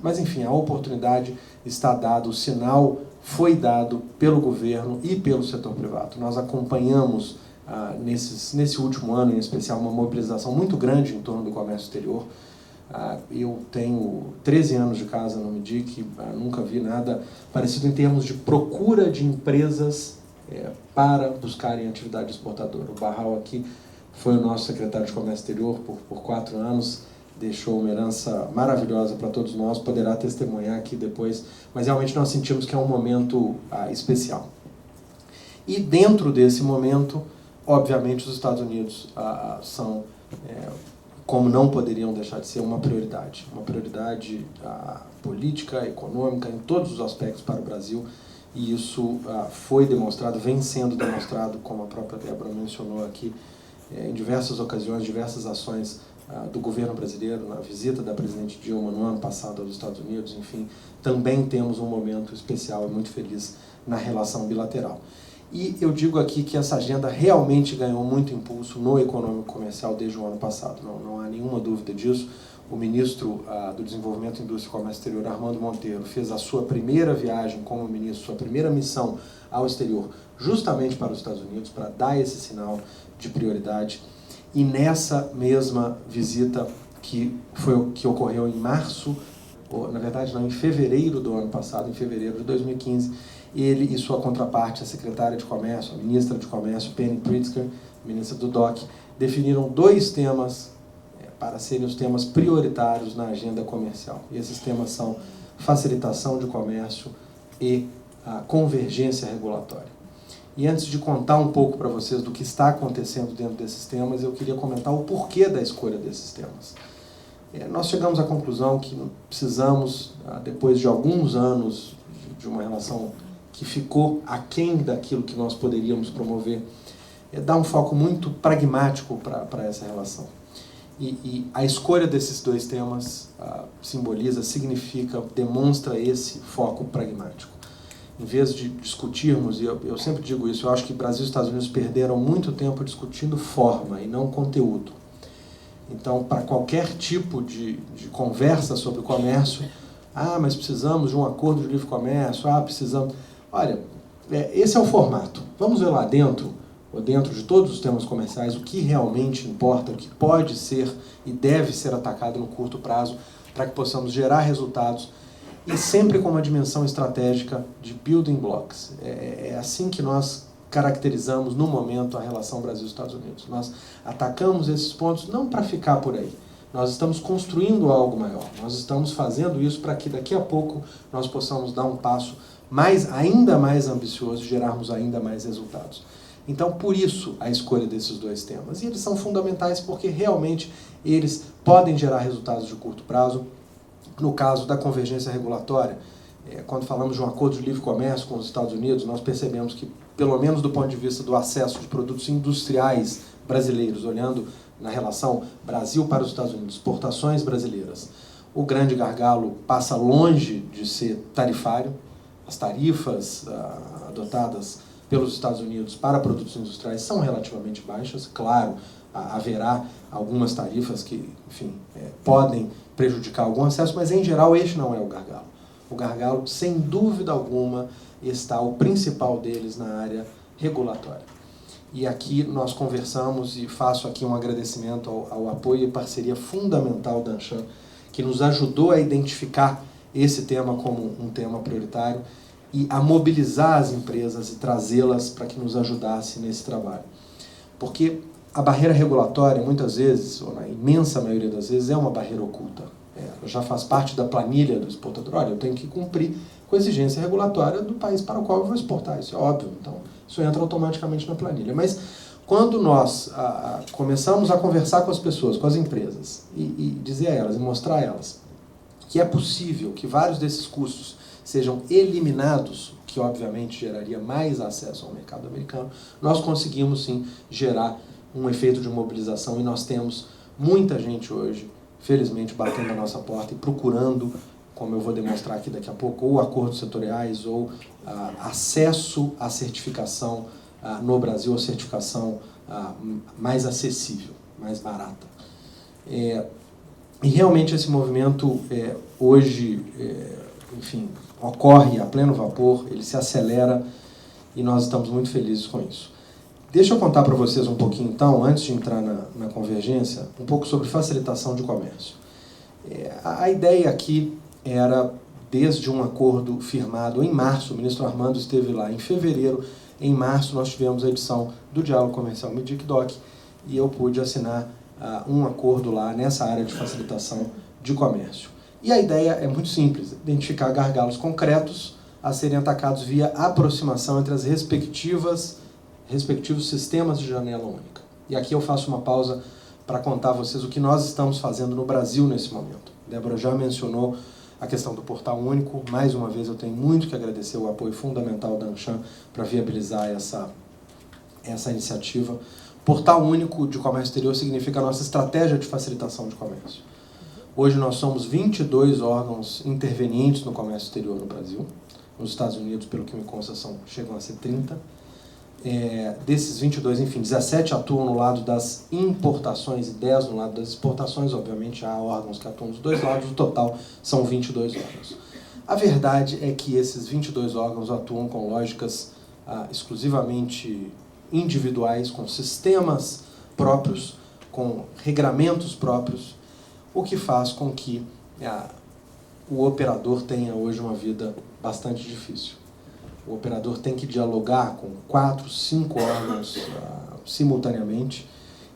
Mas, enfim, a oportunidade está dada, o sinal foi dado pelo governo e pelo setor privado. Nós acompanhamos, nesse último ano, em especial, uma mobilização muito grande em torno do comércio exterior. Eu tenho 13 anos de casa no MDIC, nunca vi nada parecido em termos de procura de empresas para buscarem atividade exportadora. O Barral aqui foi o nosso secretário de Comércio Exterior por 4 anos, deixou uma herança maravilhosa para todos nós, poderá testemunhar aqui depois, mas realmente nós sentimos que é um momento especial. E dentro desse momento, obviamente, os Estados Unidos são, como não poderiam deixar de ser, uma prioridade política, econômica, em todos os aspectos para o Brasil, e isso foi demonstrado, vem sendo demonstrado, como a própria Débora mencionou aqui, em diversas ocasiões, diversas ações do governo brasileiro, na visita da presidente Dilma no ano passado aos Estados Unidos, enfim, também temos um momento especial e muito feliz na relação bilateral. E eu digo aqui que essa agenda realmente ganhou muito impulso no econômico comercial desde o ano passado, não há nenhuma dúvida disso. O ministro do Desenvolvimento, Indústria e Comércio Exterior, Armando Monteiro, fez a sua primeira viagem como ministro, sua primeira missão ao exterior, justamente para os Estados Unidos, para dar esse sinal de prioridade. E nessa mesma visita, que ocorreu em março, ou, na verdade não, em fevereiro do ano passado, em fevereiro de 2015, ele e sua contraparte, a secretária de Comércio, a ministra de Comércio, Penny Pritzker, ministra do DOC, definiram 2 temas para serem os temas prioritários na agenda comercial. E esses temas são facilitação de comércio e a convergência regulatória. E antes de contar um pouco para vocês do que está acontecendo dentro desses temas, eu queria comentar o porquê da escolha desses temas. Nós chegamos à conclusão que precisamos, depois de alguns anos de uma relação que ficou aquém daquilo que nós poderíamos promover, dar um foco muito pragmático para essa relação. E a escolha desses 2 temas simboliza, significa, demonstra esse foco pragmático. Em vez de discutirmos, e eu sempre digo isso, eu acho que Brasil e Estados Unidos perderam muito tempo discutindo forma e não conteúdo. Então, para qualquer tipo de conversa sobre comércio, mas precisamos de um acordo de livre comércio, precisamos... Olha, esse é o formato. Vamos ver lá dentro, ou dentro de todos os temas comerciais, o que realmente importa, o que pode ser e deve ser atacado no curto prazo, para que possamos gerar resultados, e sempre com uma dimensão estratégica de building blocks. É assim que nós caracterizamos no momento a relação Brasil-Estados Unidos. Nós atacamos esses pontos não para ficar por aí. Nós estamos construindo algo maior. Nós estamos fazendo isso para que daqui a pouco nós possamos dar um passo ainda mais ambicioso e gerarmos ainda mais resultados. Então, por isso, a escolha desses 2 temas. E eles são fundamentais porque realmente eles podem gerar resultados de curto prazo. No caso da convergência regulatória, quando falamos de um acordo de livre comércio com os Estados Unidos, nós percebemos que, pelo menos do ponto de vista do acesso de produtos industriais brasileiros, olhando na relação Brasil para os Estados Unidos, exportações brasileiras, o grande gargalo passa longe de ser tarifário. As tarifas adotadas pelos Estados Unidos para produtos industriais são relativamente baixas. Claro, haverá algumas tarifas que, enfim, podem prejudicar algum acesso, mas em geral este não é o gargalo. O gargalo, sem dúvida alguma, está o principal deles na área regulatória. E aqui nós conversamos, e faço aqui um agradecimento ao apoio e parceria fundamental da Anshan, que nos ajudou a identificar esse tema como um tema prioritário e a mobilizar as empresas e trazê-las para que nos ajudasse nesse trabalho. Porque a barreira regulatória, muitas vezes, ou na imensa maioria das vezes, é uma barreira oculta. Já faz parte da planilha do exportador. Olha, eu tenho que cumprir com a exigência regulatória do país para o qual eu vou exportar. Isso é óbvio. Então, isso entra automaticamente na planilha. Mas quando nós começamos a conversar com as pessoas, com as empresas, e dizer a elas, e mostrar a elas, que é possível que vários desses custos sejam eliminados, que obviamente geraria mais acesso ao mercado americano, nós conseguimos sim gerar um efeito de mobilização, e nós temos muita gente hoje, felizmente, batendo na nossa porta e procurando, como eu vou demonstrar aqui daqui a pouco, ou acordos setoriais, ou acesso à certificação no Brasil, ou certificação mais acessível, mais barata. E realmente esse movimento hoje, enfim, ocorre a pleno vapor, ele se acelera e nós estamos muito felizes com isso. Deixa eu contar para vocês um pouquinho, então, antes de entrar na convergência, um pouco sobre facilitação de comércio. A ideia aqui era, desde um acordo firmado em março, o ministro Armando esteve lá em fevereiro, em março nós tivemos a edição do Diálogo Comercial MDIC-DOC e eu pude assinar um acordo lá nessa área de facilitação de comércio. E a ideia é muito simples, identificar gargalos concretos a serem atacados via aproximação entre as respectivos sistemas de janela única. E aqui eu faço uma pausa para contar a vocês o que nós estamos fazendo no Brasil nesse momento. Débora já mencionou a questão do portal único. Mais uma vez eu tenho muito que agradecer o apoio fundamental da Anshan para viabilizar essa iniciativa. Portal único de comércio exterior significa a nossa estratégia de facilitação de comércio. Hoje nós somos 22 órgãos intervenientes no comércio exterior no Brasil. Nos Estados Unidos, pelo que me consta, chegam a ser 30. Desses 22, enfim, 17 atuam no lado das importações e 10 no lado das exportações. Obviamente, há órgãos que atuam dos dois lados, o total são 22 órgãos. A verdade é que esses 22 órgãos atuam com lógicas exclusivamente individuais, com sistemas próprios, com regramentos próprios, o que faz com que o operador tenha hoje uma vida bastante difícil. O operador tem que dialogar com 4, 5 órgãos simultaneamente,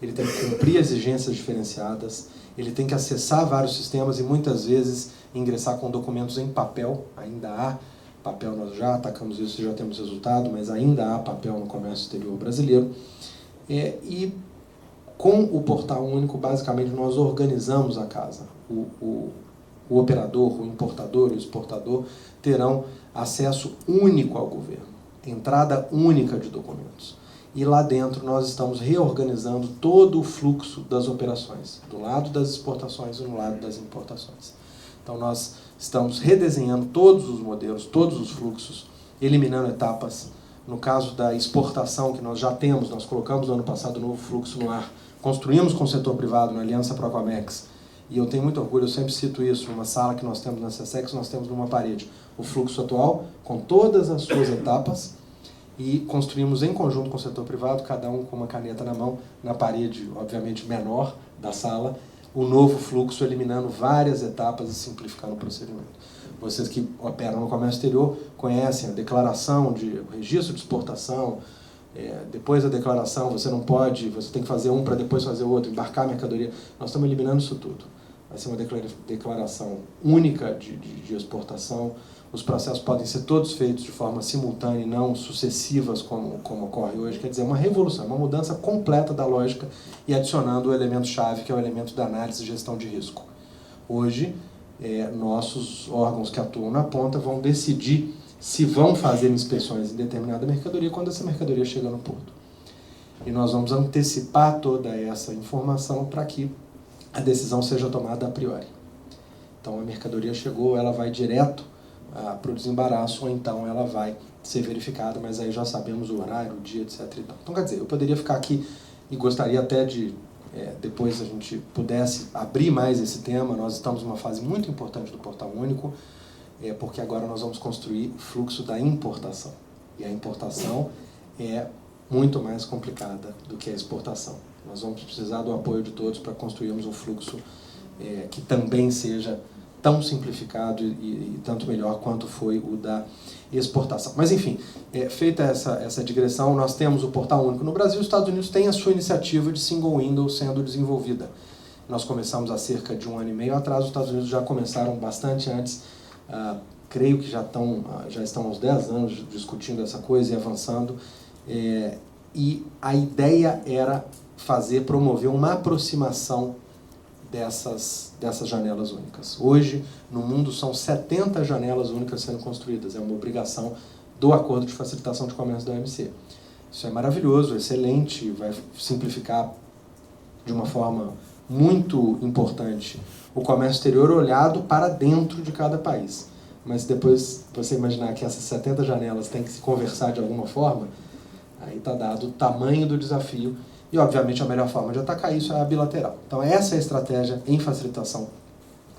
ele tem que cumprir exigências diferenciadas, ele tem que acessar vários sistemas e muitas vezes ingressar com documentos em papel. Ainda há papel, nós já atacamos isso e já temos resultado, mas ainda há papel no comércio exterior brasileiro. E com o portal único, basicamente, nós organizamos a casa. O operador, o importador e o exportador terão acesso único ao governo, entrada única de documentos. E lá dentro nós estamos reorganizando todo o fluxo das operações, do lado das exportações e no lado das importações. Então nós estamos redesenhando todos os modelos, todos os fluxos, eliminando etapas. No caso da exportação, que nós já temos, nós colocamos no ano passado o novo fluxo no ar, construímos com o setor privado na Aliança Procomex, e eu tenho muito orgulho, eu sempre cito isso, numa sala que nós temos na SESEX, nós temos numa parede o fluxo atual, com todas as suas etapas, e construímos em conjunto com o setor privado, cada um com uma caneta na mão, na parede, obviamente, menor da sala, o novo fluxo, eliminando várias etapas e simplificando o procedimento. Vocês que operam no comércio exterior conhecem a declaração de registro de exportação. Depois da declaração você não pode, você tem que fazer um para depois fazer o outro, embarcar a mercadoria. Nós estamos eliminando isso tudo. Vai ser uma declaração única de exportação. Os processos podem ser todos feitos de forma simultânea e não sucessivas como ocorre hoje. Quer dizer, uma revolução, uma mudança completa da lógica e adicionando o elemento-chave, que é o elemento da análise e gestão de risco. Hoje, nossos órgãos que atuam na ponta vão decidir se vão fazer inspeções em determinada mercadoria quando essa mercadoria chega no porto. E nós vamos antecipar toda essa informação para que a decisão seja tomada a priori. Então a mercadoria chegou, ela vai direto para o desembaraço, ou então ela vai ser verificada, mas aí já sabemos o horário, o dia, etc. Então quer dizer, eu poderia ficar aqui e gostaria até de, depois a gente pudesse abrir mais esse tema. Nós estamos numa fase muito importante do Portal Único, porque agora nós vamos construir o fluxo da importação. E a importação é muito mais complicada do que a exportação. Nós vamos precisar do apoio de todos para construirmos um fluxo que também seja tão simplificado e tanto melhor quanto foi o da exportação. Mas, enfim, feita essa digressão, nós temos o Portal Único no Brasil. Os Estados Unidos têm a sua iniciativa de Single Window sendo desenvolvida. Nós começamos há cerca de 1 ano e meio atrás, os Estados Unidos já começaram bastante antes. Creio que já estão há uns 10 anos discutindo essa coisa e avançando. E a ideia era promover uma aproximação dessas janelas únicas. Hoje, no mundo, são 70 janelas únicas sendo construídas. É uma obrigação do Acordo de Facilitação de Comércio da OMC. Isso é maravilhoso, excelente, vai simplificar de uma forma muito importante o comércio exterior olhado para dentro de cada país. Mas depois você imaginar que essas 70 janelas têm que se conversar de alguma forma, aí está dado o tamanho do desafio E, obviamente, a melhor forma de atacar isso é a bilateral. Então, essa é a estratégia em facilitação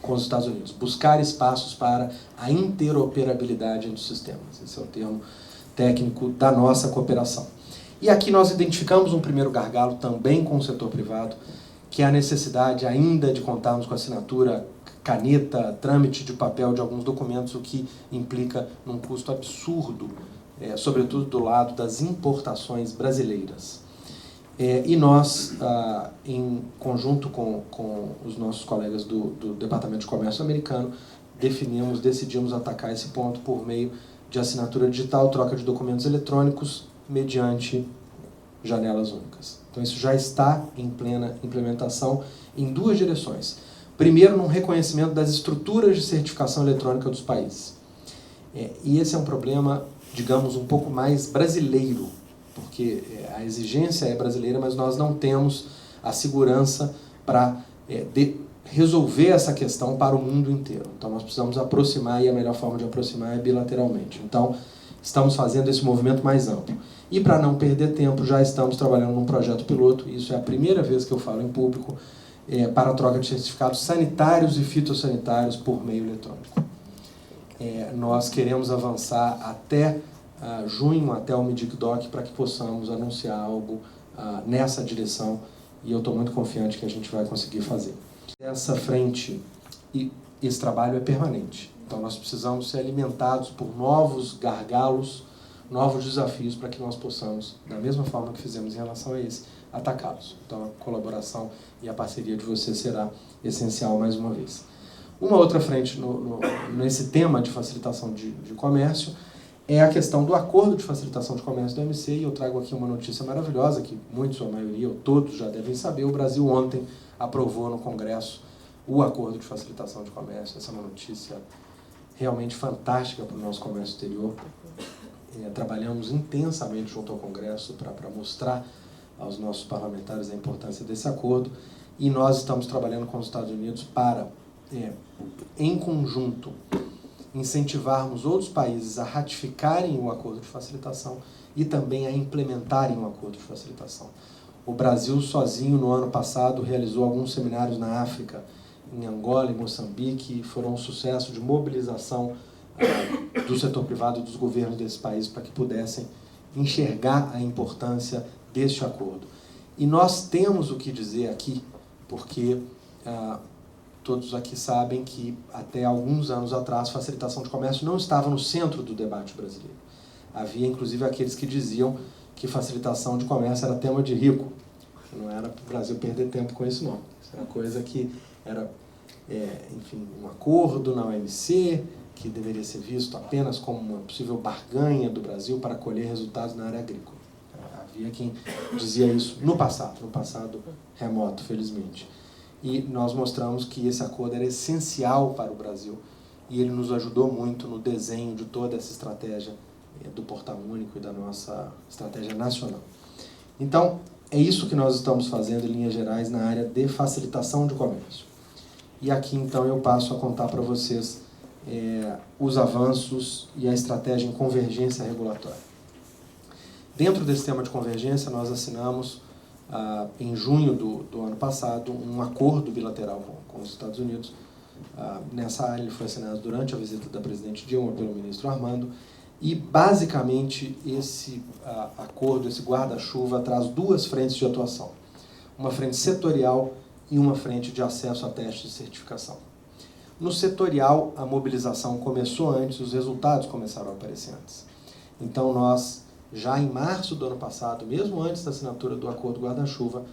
com os Estados Unidos. Buscar espaços para a interoperabilidade entre os sistemas. Esse é o termo técnico da nossa cooperação. E aqui nós identificamos um primeiro gargalo também com o setor privado, que é a necessidade ainda de contarmos com a assinatura, caneta, trâmite de papel de alguns documentos, o que implica num custo absurdo, sobretudo do lado das importações brasileiras. E nós, em conjunto com os nossos colegas do Departamento de Comércio americano, decidimos atacar esse ponto por meio de assinatura digital, troca de documentos eletrônicos, mediante janelas únicas. Então isso já está em plena implementação em duas direções. Primeiro, num reconhecimento das estruturas de certificação eletrônica dos países. E esse é um problema, digamos, um pouco mais brasileiro, porque a exigência é brasileira, mas nós não temos a segurança para resolver essa questão para o mundo inteiro. Então nós precisamos aproximar, e a melhor forma de aproximar é bilateralmente. Então estamos fazendo esse movimento mais amplo. E para não perder tempo, já estamos trabalhando num projeto piloto, isso é a primeira vez que eu falo em público, para a troca de certificados sanitários e fitossanitários por meio eletrônico. Nós queremos avançar até junho, até o MIDIC-DOC, para que possamos anunciar algo nessa direção, e eu estou muito confiante que a gente vai conseguir fazer. Essa frente e esse trabalho é permanente, então nós precisamos ser alimentados por novos gargalos, novos desafios, para que nós possamos, da mesma forma que fizemos em relação a esse, atacá-los. Então a colaboração e a parceria de vocês será essencial mais uma vez. Uma outra frente nesse tema de facilitação de comércio é a questão do acordo de facilitação de comércio do OMC, e eu trago aqui uma notícia maravilhosa que muitos, a maioria, ou todos já devem saber. O Brasil ontem aprovou no Congresso o acordo de facilitação de comércio. Essa é uma notícia realmente fantástica para o nosso comércio exterior. Trabalhamos intensamente junto ao Congresso para mostrar aos nossos parlamentares a importância desse acordo, e nós estamos trabalhando com os Estados Unidos para, em conjunto, incentivarmos outros países a ratificarem o acordo de facilitação e também a implementarem o acordo de facilitação. O Brasil sozinho, no ano passado, realizou alguns seminários na África, em Angola e Moçambique, e foram um sucesso de mobilização do setor privado e dos governos desses países para que pudessem enxergar a importância deste acordo. E nós temos o que dizer aqui, porque todos aqui sabem que até alguns anos atrás facilitação de comércio não estava no centro do debate brasileiro. Havia inclusive aqueles que diziam que facilitação de comércio era tema de rico. Não era para o Brasil perder tempo com isso, não. Isso era coisa que era, enfim, um acordo na OMC, que deveria ser visto apenas como uma possível barganha do Brasil para colher resultados na área agrícola. Havia quem dizia isso no passado remoto, felizmente. E nós mostramos que esse acordo era essencial para o Brasil, e ele nos ajudou muito no desenho de toda essa estratégia do Portal Único e da nossa estratégia nacional. Então, é isso que nós estamos fazendo em linhas gerais na área de facilitação de comércio. E aqui, então, eu passo a contar para vocês os avanços e a estratégia em convergência regulatória. Dentro desse tema de convergência, nós assinamos, em junho do ano passado, um acordo bilateral com os Estados Unidos. Nessa área, ele foi assinado durante a visita da presidente Dilma pelo ministro Armando, e, basicamente, esse acordo, esse guarda-chuva, traz duas frentes de atuação. Uma frente setorial e uma frente de acesso a testes de certificação. No setorial, a mobilização começou antes, os resultados começaram a aparecer antes. Então, nós, já em março do ano passado, mesmo antes da assinatura do acordo guarda-chuva,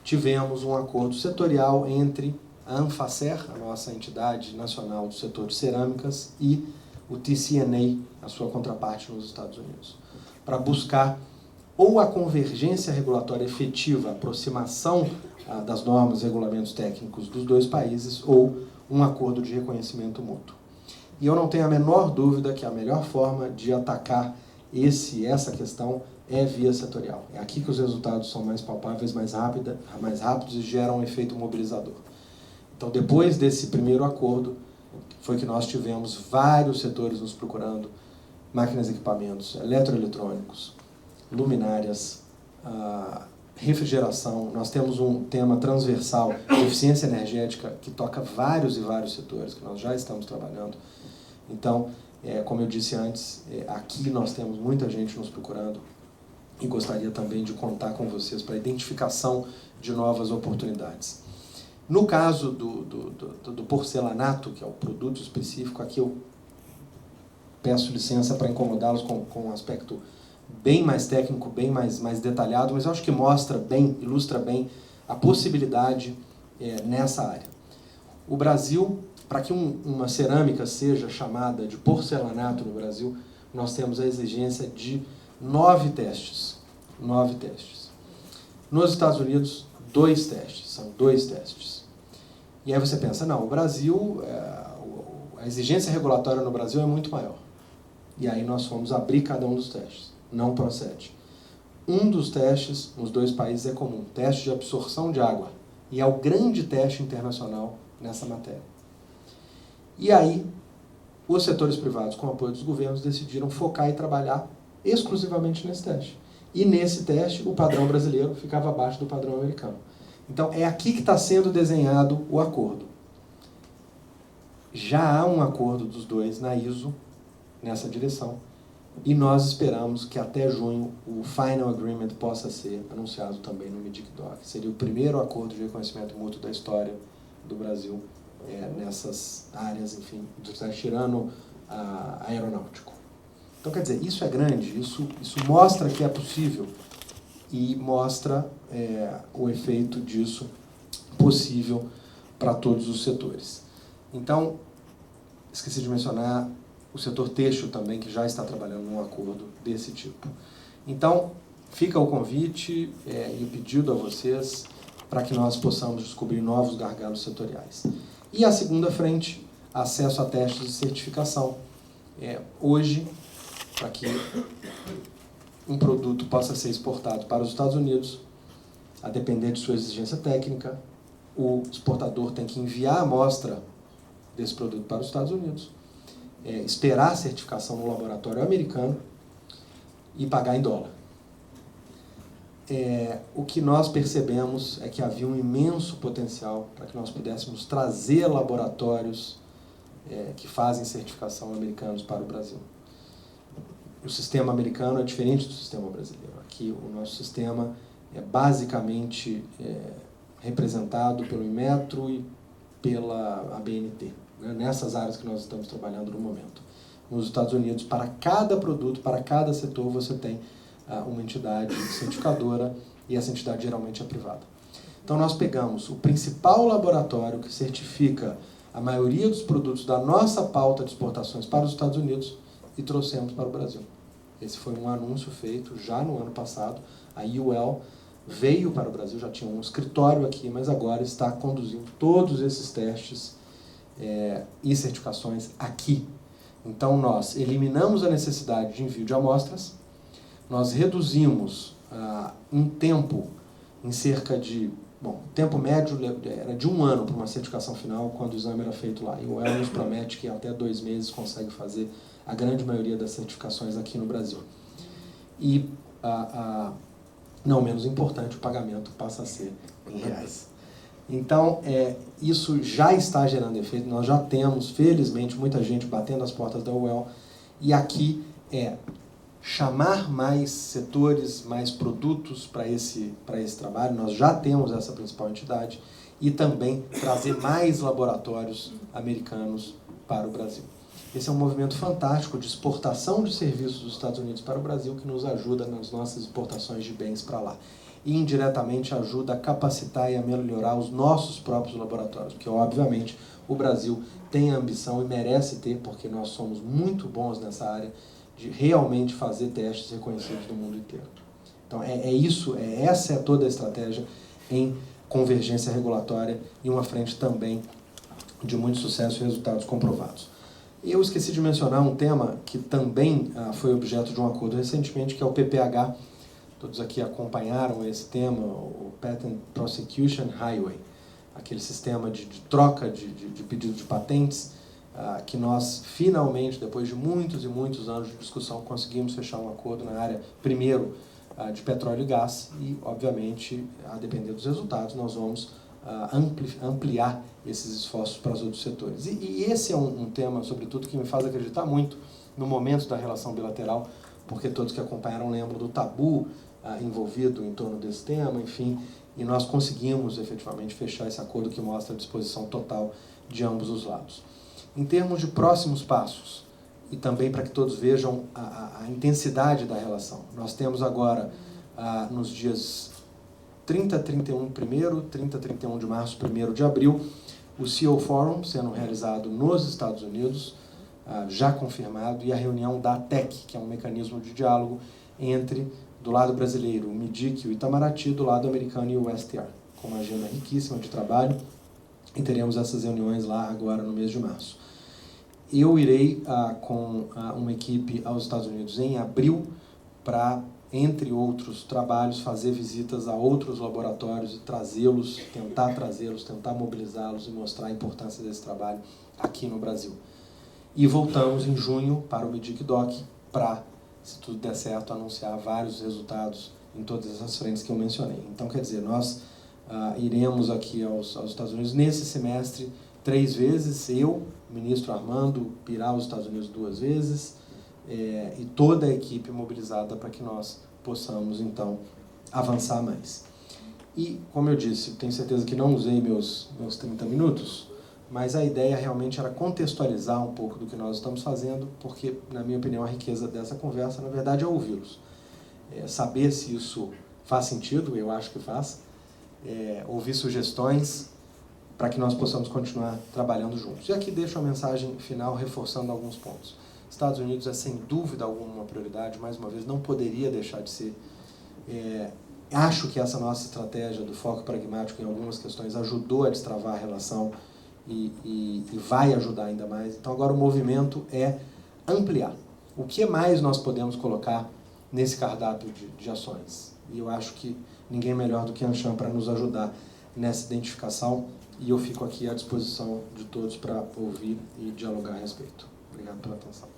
tivemos um acordo setorial entre a Anfacer, a nossa entidade nacional do setor de cerâmicas, e o TCNA, a sua contraparte nos Estados Unidos, para buscar ou a convergência regulatória efetiva, a aproximação das normas e regulamentos técnicos dos dois países, ou um acordo de reconhecimento mútuo. E eu não tenho a menor dúvida que a melhor forma de atacar essa questão é via setorial. É aqui que os resultados são mais palpáveis, mais rápidos e geram um efeito mobilizador. Então, depois desse primeiro acordo, foi que nós tivemos vários setores nos procurando, máquinas e equipamentos, eletroeletrônicos, luminárias, refrigeração, nós temos um tema transversal de eficiência energética que toca vários e vários setores que nós já estamos trabalhando. Então, como eu disse antes, aqui nós temos muita gente nos procurando e gostaria também de contar com vocês para a identificação de novas oportunidades. No caso do porcelanato, que é o produto específico, aqui eu peço licença para incomodá-los com um aspecto bem mais técnico, bem mais detalhado, mas eu acho que mostra bem, ilustra bem a possibilidade nessa área. O Brasil, para que uma cerâmica seja chamada de porcelanato no Brasil, nós temos a exigência de 9 testes. 9 testes. Nos Estados Unidos, 2 testes. São 2 testes. E aí você pensa, não, o Brasil, a exigência regulatória no Brasil é muito maior. E aí nós fomos abrir cada um dos testes. Não procede. Um dos testes nos 2 países é comum, teste de absorção de água. E é o grande teste internacional nessa matéria. E aí, os setores privados, com o apoio dos governos, decidiram focar e trabalhar exclusivamente nesse teste. E nesse teste, o padrão brasileiro ficava abaixo do padrão americano. Então, é aqui que está sendo desenhado o acordo. Já há um acordo dos 2 na ISO, nessa direção, e nós esperamos que até junho o Final Agreement possa ser anunciado também no MIDIC-DOC. Seria o primeiro acordo de reconhecimento mútuo da história do Brasil nessas áreas, enfim, tirando aeronáutico. Então, quer dizer, isso é grande, isso mostra que é possível e mostra o efeito disso possível para todos os setores. Então, esqueci de mencionar o setor têxtil também, que já está trabalhando num acordo desse tipo. Então, fica o convite e o pedido a vocês para que nós possamos descobrir novos gargalos setoriais. E a segunda frente, acesso a testes de certificação. Hoje, para que um produto possa ser exportado para os Estados Unidos, a depender de sua exigência técnica, o exportador tem que enviar a amostra desse produto para os Estados Unidos, esperar a certificação no laboratório americano e pagar em dólar. O que nós percebemos é que havia um imenso potencial para que nós pudéssemos trazer laboratórios que fazem certificação americanos para o Brasil. O sistema americano é diferente do sistema brasileiro. Aqui o nosso sistema é basicamente representado pelo Inmetro e pela ABNT, né, nessas áreas que nós estamos trabalhando no momento. Nos Estados Unidos, para cada produto, para cada setor, você tem uma entidade certificadora e essa entidade geralmente é privada. Então nós pegamos o principal laboratório que certifica a maioria dos produtos da nossa pauta de exportações para os Estados Unidos e trouxemos para o Brasil. Esse foi um anúncio feito já no ano passado. A UL veio para o Brasil, já tinha um escritório aqui, mas agora está conduzindo todos esses testes e certificações aqui. Então nós eliminamos a necessidade de envio de amostras, nós reduzimos em tempo, em cerca de... Bom, o tempo médio era de 1 ano para uma certificação final, quando o exame era feito lá. E o UL nos promete que até 2 meses consegue fazer a grande maioria das certificações aqui no Brasil. E, não menos importante, o pagamento passa a ser em reais. Então, isso já está gerando efeito. Nós já temos, felizmente, muita gente batendo as portas da UL. E aqui chamar mais setores, mais produtos para esse trabalho. Nós já temos essa principal entidade. E também trazer mais laboratórios americanos para o Brasil. Esse é um movimento fantástico de exportação de serviços dos Estados Unidos para o Brasil que nos ajuda nas nossas exportações de bens para lá. E indiretamente ajuda a capacitar e a melhorar os nossos próprios laboratórios, porque obviamente o Brasil tem a ambição e merece ter, porque nós somos muito bons nessa área, de realmente fazer testes reconhecidos no mundo inteiro. Então essa é toda a estratégia em convergência regulatória e uma frente também de muito sucesso e resultados comprovados. Eu esqueci de mencionar um tema que também foi objeto de um acordo recentemente, que é o PPH. Todos aqui acompanharam esse tema, o Patent Prosecution Highway, aquele sistema de troca de pedido de patentes, que nós finalmente, depois de muitos e muitos anos de discussão, conseguimos fechar um acordo na área, primeiro, de petróleo e gás e, obviamente, a depender dos resultados, nós vamos ampliar esses esforços para os outros setores. E esse é um tema, sobretudo, que me faz acreditar muito no momento da relação bilateral, porque todos que acompanharam lembram do tabu envolvido em torno desse tema, enfim, e nós conseguimos efetivamente fechar esse acordo que mostra a disposição total de ambos os lados. Em termos de próximos passos, e também para que todos vejam a intensidade da relação, nós temos agora, nos dias 30, 31 de março, 1º de abril, o CEO Forum sendo realizado nos Estados Unidos, já confirmado, e a reunião da ATEC, que é um mecanismo de diálogo entre, do lado brasileiro, o MIDIC e o Itamaraty, do lado americano e o USTR, com uma agenda riquíssima de trabalho, e teremos essas reuniões lá agora no mês de março. Eu irei com uma equipe aos Estados Unidos em abril para, entre outros trabalhos, fazer visitas a outros laboratórios e tentar mobilizá-los e mostrar a importância desse trabalho aqui no Brasil. E voltamos em junho para o MIDIC-DOC para, se tudo der certo, anunciar vários resultados em todas essas frentes que eu mencionei. Então, quer dizer, nós iremos aqui aos Estados Unidos nesse semestre 3 vezes, eu, o ministro Armando, irá aos Estados Unidos 2 vezes, e toda a equipe mobilizada para que nós possamos, então, avançar mais. E, como eu disse, tenho certeza que não usei meus 30 minutos, mas a ideia realmente era contextualizar um pouco do que nós estamos fazendo, porque, na minha opinião, a riqueza dessa conversa, na verdade, é ouvi-los. Saber se isso faz sentido, eu acho que faz, ouvir sugestões para que nós possamos continuar trabalhando juntos. E aqui deixo a mensagem final reforçando alguns pontos. Estados Unidos é, sem dúvida alguma, uma prioridade, mais uma vez, não poderia deixar de ser. Acho que essa nossa estratégia do foco pragmático em algumas questões ajudou a destravar a relação e vai ajudar ainda mais. Então, agora o movimento é ampliar. O que mais nós podemos colocar nesse cardápio de ações? E eu acho que ninguém melhor do que a Anshan para nos ajudar nessa identificação, e eu fico aqui à disposição de todos para ouvir e dialogar a respeito. Obrigado pela atenção.